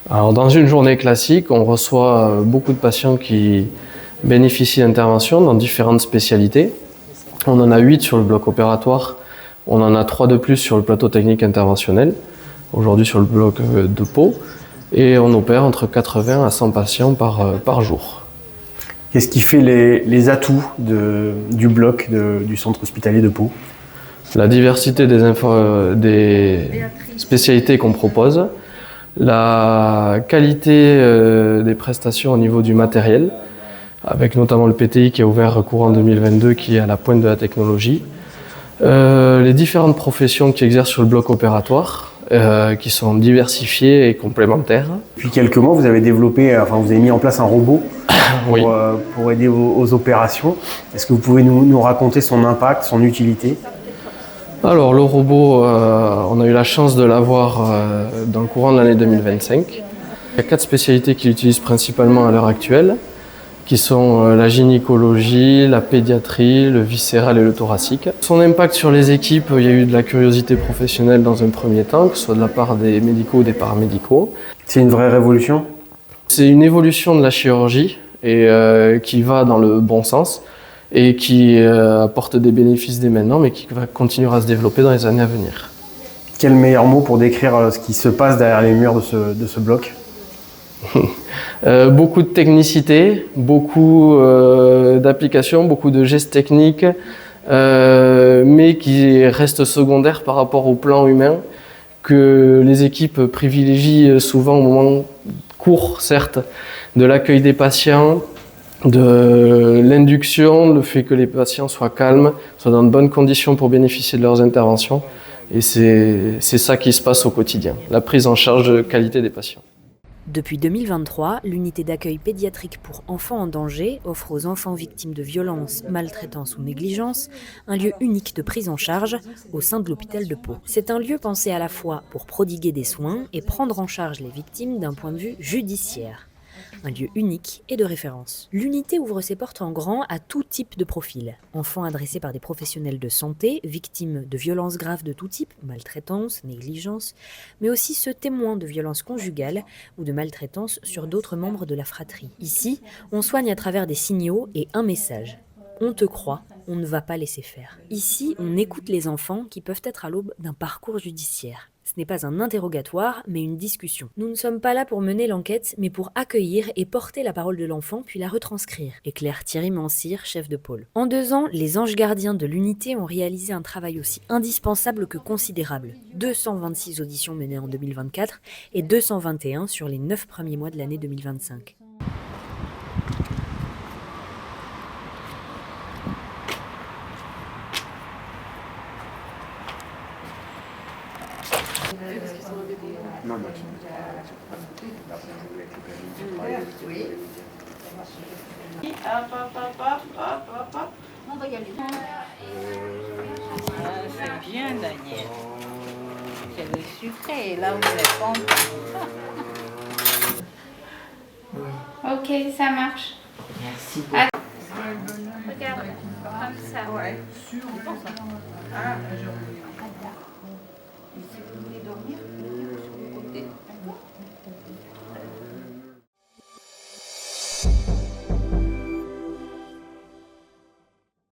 Alors, dans une journée classique, on reçoit beaucoup de patients qui bénéficient d'interventions dans différentes spécialités. On en a 8 sur le bloc opératoire, on en a 3 de plus sur le plateau technique interventionnel, aujourd'hui sur le bloc de Pau, et on opère entre 80 à 100 patients par jour. Qu'est-ce qui fait les atouts du bloc du centre hospitalier de Pau? La diversité des spécialités qu'on propose, la qualité des prestations au niveau du matériel, avec notamment le PTI qui a ouvert courant 2022, qui est à la pointe de la technologie, les différentes professions qui exercent sur le bloc opératoire, qui sont diversifiées et complémentaires. Depuis quelques mois, vous avez mis en place un robot Oui. pour aider aux opérations. Est-ce que vous pouvez nous raconter son impact, son utilité? Alors le robot, on a eu la chance de l'avoir dans le courant de l'année 2025. Il y a 4 spécialités qu'il utilise principalement à l'heure actuelle, qui sont la gynécologie, la pédiatrie, le viscéral et le thoracique. Son impact sur les équipes, il y a eu de la curiosité professionnelle dans un premier temps, que ce soit de la part des médicaux ou des paramédicaux. C'est une vraie révolution? C'est une évolution de la chirurgie et qui va dans le bon sens et qui apporte des bénéfices dès maintenant, mais qui va continuer à se développer dans les années à venir. Quel meilleur mot pour décrire ce qui se passe derrière les murs de ce bloc? Beaucoup de technicité, beaucoup d'applications, beaucoup de gestes techniques, mais qui restent secondaires par rapport au plan humain, que les équipes privilégient souvent au moment court, certes, de l'accueil des patients, de l'induction, le fait que les patients soient calmes, soient dans de bonnes conditions pour bénéficier de leurs interventions. Et c'est ça qui se passe au quotidien, la prise en charge de qualité des patients. Depuis 2023, l'unité d'accueil pédiatrique pour enfants en danger offre aux enfants victimes de violences, maltraitance ou négligence un lieu unique de prise en charge au sein de l'hôpital de Pau. C'est un lieu pensé à la fois pour prodiguer des soins et prendre en charge les victimes d'un point de vue judiciaire. Un lieu unique et de référence. L'unité ouvre ses portes en grand à tout type de profil. Enfants adressés par des professionnels de santé, victimes de violences graves de tout type, maltraitance, négligence, mais aussi ceux témoins de violences conjugales ou de maltraitance sur d'autres membres de la fratrie. Ici, on soigne à travers des signaux et un message. On te croit, on ne va pas laisser faire. Ici, on écoute les enfants qui peuvent être à l'aube d'un parcours judiciaire. Ce n'est pas un interrogatoire, mais une discussion. Nous ne sommes pas là pour mener l'enquête, mais pour accueillir et porter la parole de l'enfant, puis la retranscrire, éclaire Thierry Mansir, chef de pôle. En 2 ans, les anges gardiens de l'unité ont réalisé un travail aussi indispensable que considérable. 226 auditions menées en 2024 et 221 sur les 9 premiers mois de l'année 2025. On va y aller. C'est bien, Daniel. C'est le sucré, là où les pommes. Ok, ça marche. Merci beaucoup. Regarde, comme ça. Ouais. Si vous voulez dormir, mettez-vous sur le côté. D'accord ?